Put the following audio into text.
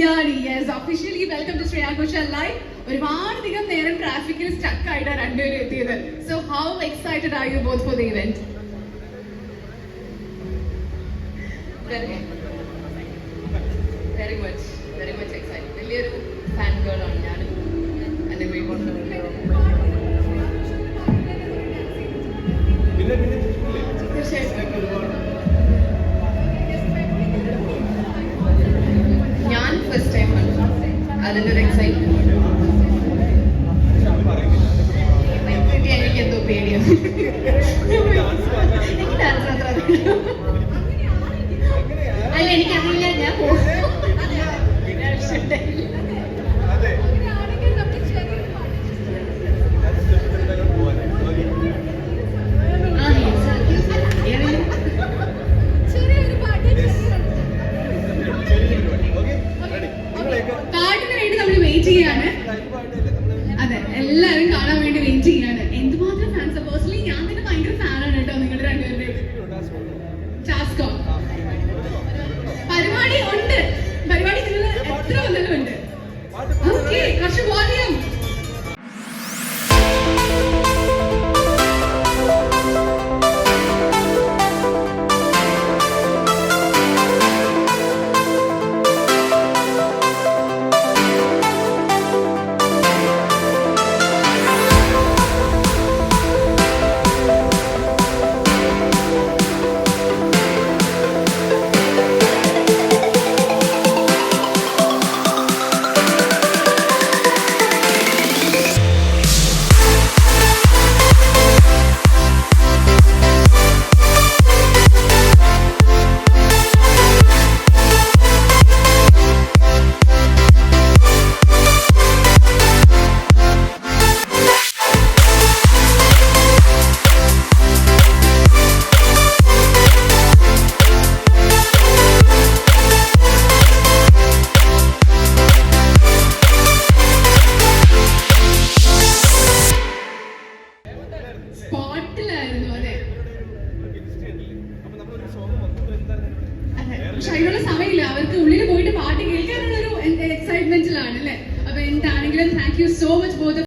Kalyani. Yes, officially welcome to Shreya Ghoshal live. ഒരുപാടധികം നേരം ട്രാഫിക്കിൽ സ്റ്റക്ക് ആയിട്ടാണ് രണ്ടുപേരും എത്തിയത്. So how excited are you both for the event? Very much excited. വലിയൊരു ഫാൻ ഗേൾ ആണ് ഞാനും. എന്റെ ഞാൻ ഫസ്റ്റ് ടൈം അതിന്റെ ഒരു എക്സൈറ്റ്മെന്റ്. എനിക്ക് എന്തോ പേടിയാണ്. എനിക്ക് ഡാൻസ് അത്ര അല്ല, എനിക്കറിയില്ല. ഞാൻ പാട്ടിന് വേണ്ടി നമ്മൾ വെയിറ്റ് ചെയ്യാണ്. അതെ, എല്ലാവരും കാണാൻ വേണ്ടി വെയിറ്റ് ചെയ്യാണ്. എന്തുമാത്രം ഫാൻസ്. പേഴ്സണലി ഞാൻ തന്നെ ഭയങ്കര ഫാനാണ് കേട്ടോ നിങ്ങളുടെ രണ്ടുപേരുടെയും. ടാസ്കോ പരിപാടി ഉണ്ട്. പരിപാടി നിങ്ങൾ എത്ര വന്നാലും ഉണ്ട്. ഓക്കെ, കുറച്ച് വോളിയം. സ്പോട്ടിലായിരുന്നു. അതെ, പക്ഷെ അതിനുള്ള സമയമില്ല. അവർക്ക് ഉള്ളിൽ പോയിട്ട് പാട്ട് കേൾക്കാനുള്ള ഒരു എക്സൈറ്റ്മെന്റിലാണ് അല്ലേ. അപ്പൊ എന്താണെങ്കിലും thank you so much both.